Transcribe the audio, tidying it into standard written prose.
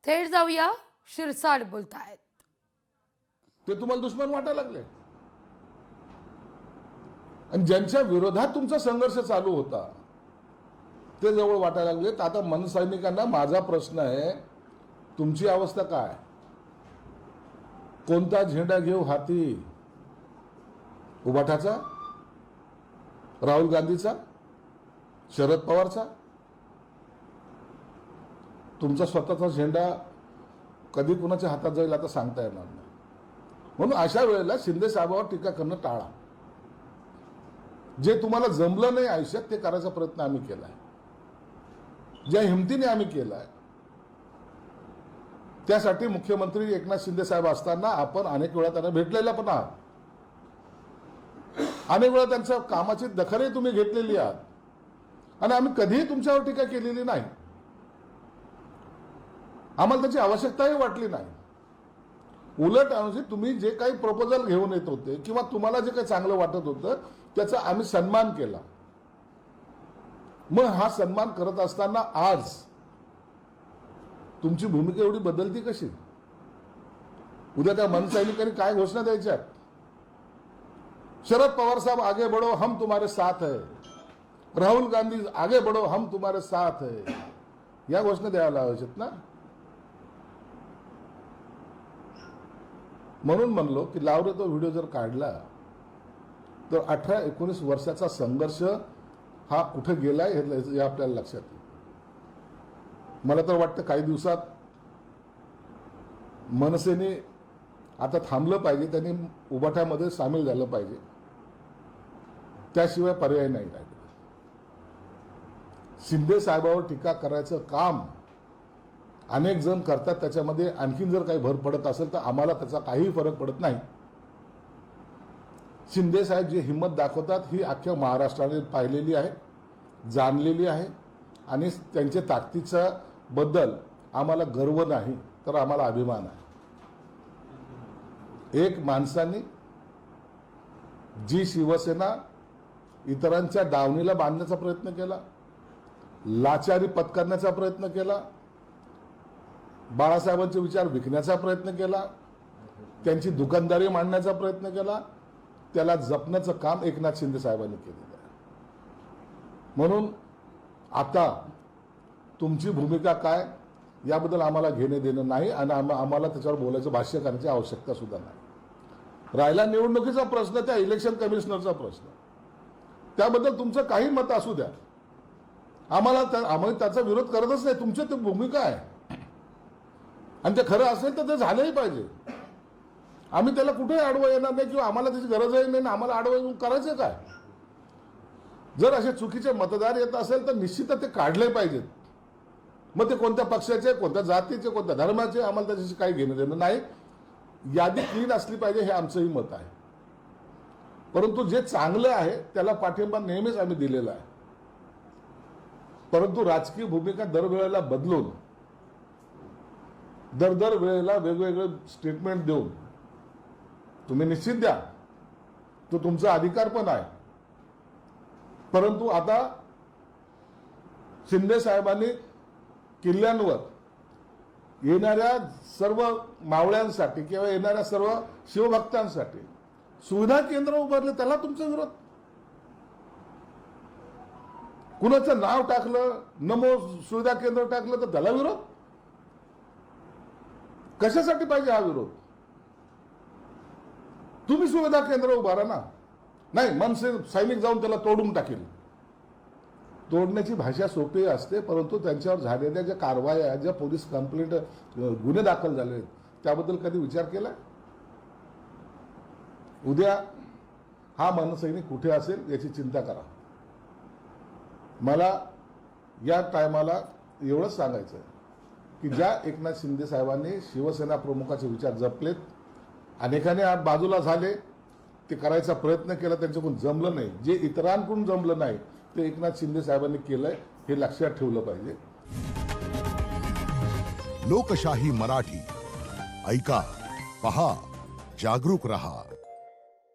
थेट जाऊया, शिरसाट बोलतायत. ते तुम्हाला दुश्मन वाटायला लागले. आणि ज्यांच्या विरोधात तुमचा संघर्ष चालू होता ते जवळ वाटायला लागले. आता मनसैनिकांना माझा प्रश्न आहे, तुमची अवस्था काय? कोणता झेंडा घेऊ हाती? उबाठाचा, राहुल गांधीचा, शरद पवारचा? तुमचा स्वतःचा झेंडा कधी कुणाच्या हातात जाईल आता सांगता येणार नाही. म्हणून अशा वेळेला शिंदे साहेबांवर टीका करणं टाळा. जे तुम्हाला जमलं नाही आयुष्यात ते करायचा प्रयत्न आम्ही केलाय, ज्या हिमतीने आम्ही केलाय. त्यासाठी मुख्यमंत्री एकनाथ शिंदे साहेब असताना आपण अनेक वेळा त्यांना भेटलेला पण आहात. अनेक वेळा त्यांच्या कामाची दखलही तुम्ही घेतलेली आहात आणि आम्ही कधीही तुमच्यावर टीका केलेली नाही. आम्हाला त्याची आवश्यकताही वाटली नाही. उलट म्हणजे तुम्ही जे काही प्रपोजल घेऊन येत होते किंवा तुम्हाला जे काही चांगलं वाटत होतं त्याचा आम्ही सन्मान केला. मग हा सन्मान करत असताना आज तुमची भूमिका एवढी बदलती कशी? उद्या त्या मनसैनिकांनी काय घोषणा द्यायच्या? शरद पवार साहब आगे बढ़ो, हम तुम्हारे साथ है. राहुल गांधी आगे बढ़ो, हम तुम्हारे साथ है. या घोषणा द्यायला आवश्यक ना. म्हणून म्हणलो की लावरे तो व्हिडिओ जर काढला तर 18-19 वर्षाचा संघर्ष हा कुठे गेलाय हे आपल्याला लक्षात येईल. मला तर वाटतं काही दिवसात मनसेने आता थांबलं पाहिजे, त्यांनी उबाठामध्ये सामील झालं पाहिजे, त्याशिवाय पर्याय नाही राहिला. शिंदे साहेबांवर टीका करायचं काम अनेक जण करतात, त्याच्यामध्ये आणखीन जर काही भर पडत असेल तर आम्हाला त्याचा काही फरक पडत नाही. शिंदे साहेब जी हिंमत दाखवतात ही अख्ख्या महाराष्ट्राने पाहिलेली आहे, जाणलेली आहे आणि त्यांच्या ताकदीचा बद्दल आम्हाला गर्व नाही तर आम्हाला अभिमान आहे. एक माणसाने जी शिवसेना इतरांच्या दावणीला बांधण्याचा प्रयत्न केला, लाचारी पत्करण्याचा प्रयत्न केला, बाळासाहेबांचे विचार विकण्याचा प्रयत्न केला, त्यांची दुकानदारी मांडण्याचा प्रयत्न केला, त्याला जपण्याचं काम एकनाथ शिंदे साहेबांनी केलेलं आहे. म्हणून आता तुमची भूमिका काय याबद्दल आम्हाला घेणे देणं नाही आणि आम्हाला त्याच्यावर बोलायचं, भाष्य करण्याची आवश्यकता सुद्धा नाही. राहिला निवडणुकीचा प्रश्न, त्या इलेक्शन कमिशनरचा प्रश्न, त्याबद्दल तुमचं काही मत असू द्या, आम्हाला त्याचा विरोध करतच नाही. तुमची ती भूमिका आहे आणि ते खरं असेल तर ते झालंही पाहिजे. आम्ही त्याला कुठेही अडवं येणार नाही किंवा आम्हाला त्याची गरजही नाही. आम्हाला अडवं करायचं काय? जर असे चुकीचे मतदार येत असेल तर निश्चितच ते काढले पाहिजेत. मग ते कोणत्या पक्षाचे, कोणत्या जातीचे, कोणत्या धर्माचे, आम्हाला त्याच्याशी काही घेणं देणं नाही. यादी क्लीन असली पाहिजे हे आमचंही मत आहे. परंतु जे चांगलं आहे त्याला पाठिंबा नेहमीच आम्ही दिलेला आहे. परंतु राजकीय भूमिका दरवेळेला बदलून दर वेळेला वेगवेगळे स्टेटमेंट देऊन तुम्ही निश्चित द्या, तो तुमचा अधिकार पण आहे. परंतु आता शिंदे साहेबांनी किल्ल्यांवर येणाऱ्या सर्व मावळ्यांसाठी किंवा येणाऱ्या सर्व शिवभक्तांसाठी सुविधा केंद्र उभारले, त्याला तुमचा विरोध. कुणाचं नाव टाकलं, नमो सुविधा केंद्र टाकलं तर त्याला विरोध. कशासाठी पाहिजे हा विरोध? तुम्ही सुविधा केंद्र उभारा ना. नाही, मनसे सैनिक जाऊन त्याला तोडून टाकेल. तोडण्याची भाषा सोपी असते, परंतु त्यांच्यावर झालेल्या ज्या कारवाया, ज्या पोलीस कंप्लेंट, गुन्हे दाखल झाले त्याबद्दल कधी विचार केला? उद्या हा मनसैनिक कुठे असेल याची चिंता करा. मला या टायमाला एवढंच सांगायचं आहे की ज्या एकनाथ शिंदे साहेबांनी शिवसेना प्रमुखाचे विचार जपलेत, अनेकाने आज बाजूला झाले, ते करायचा प्रयत्न केला, त्यांच्याकडून जमलं नाही. जे इतरांकडून जमलं नाही ते एकनाथ शिंदे साहेबांनी केलंय हे लक्षात ठेवलं पाहिजे. लोकशाही मराठी ऐका, पहा, जागरूक रहा.